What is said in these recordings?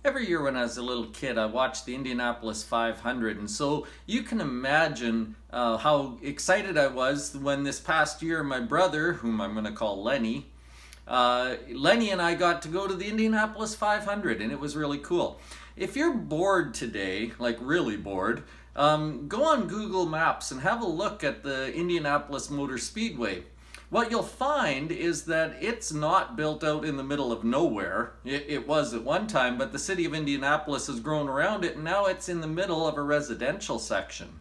Every year when I was a little kid, I watched the Indianapolis 500, and so you can imagine how excited I was when this past year my brother, whom I'm going to call Lenny, Lenny and I got to go to the Indianapolis 500, and it was really cool. If you're bored today, like really bored, go on Google Maps and have a look at the Indianapolis Motor Speedway. What you'll find is that it's not built out in the middle of nowhere. It was at one time, but the city of Indianapolis has grown around it, and now it's in the middle of a residential section.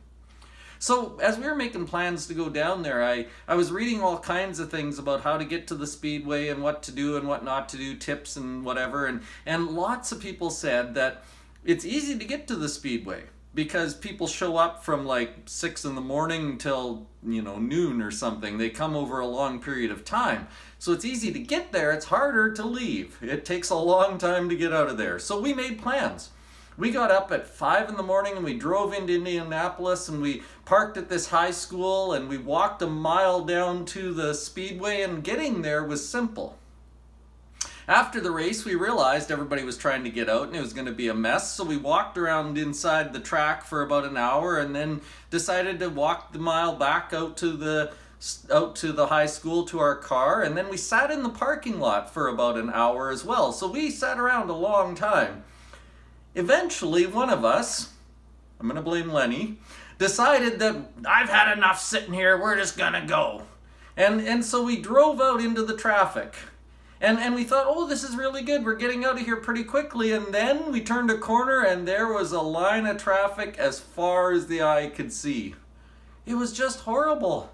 So as we were making plans to go down there, I was reading all kinds of things about how to get to the Speedway and what to do and what not to do, tips and whatever, and lots of people said that it's easy to get to the Speedway because people show up from like 6 in the morning till noon or something. They come over a long period of time. So it's easy to get there, it's harder to leave. It takes a long time to get out of there. So we made plans. We got up at 5 in the morning and we drove into Indianapolis and we parked at this high school and we walked a mile down to the Speedway, and getting there was simple. After the race, we realized everybody was trying to get out and it was going to be a mess, so we walked around inside the track for about an hour and then decided to walk the mile back out to the high school to our car, and then we sat in the parking lot for about an hour as well. So we sat around a long time. Eventually, one of us, I'm going to blame Lenny, decided that I've had enough sitting here, we're just going to go. And so we drove out into the traffic. And we thought, oh, this is really good. We're getting out of here pretty quickly. And then we turned a corner and there was a line of traffic as far as the eye could see. It was just horrible.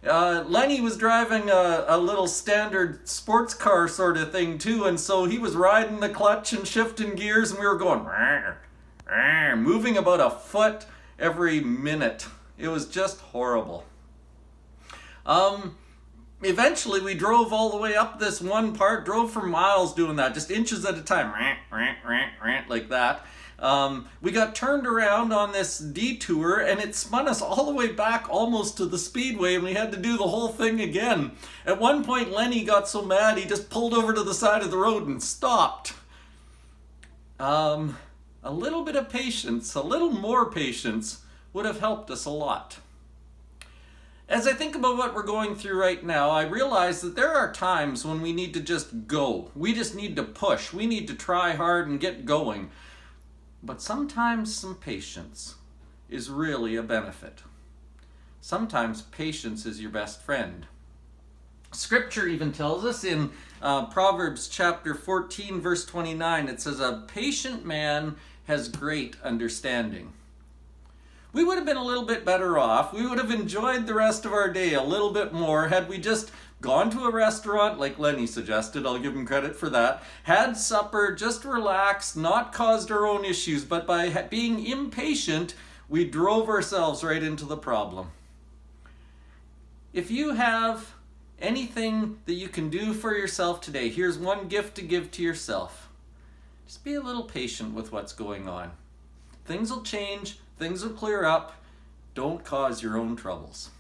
Lenny was driving a little standard sports car sort of thing too, and so he was riding the clutch and shifting gears, and we were going, rawr, rawr, moving about a foot every minute. It was just horrible. Eventually we drove all the way up this one part, drove for miles doing that, just inches at a time, like that. We got turned around on this detour and it spun us all the way back almost to the Speedway, and we had to do the whole thing again. At one point Lenny got so mad he just pulled over to the side of the road and stopped. A little bit of patience, a little more patience would have helped us a lot. As I think about what we're going through right now, I realize that there are times when we need to just go. We just need to push. We need to try hard and get going. But sometimes some patience is really a benefit. Sometimes patience is your best friend. Scripture even tells us in Proverbs chapter 14, verse 29, it says, "A patient man has great understanding." We would have been a little bit better off. We would have enjoyed the rest of our day a little bit more had we just gone to a restaurant, like Lenny suggested, I'll give him credit for that, had supper, just relaxed, not caused our own issues, but by being impatient, we drove ourselves right into the problem. If you have anything that you can do for yourself today, here's one gift to give to yourself. Just be a little patient with what's going on. Things will change. Things will clear up. Don't cause your own troubles.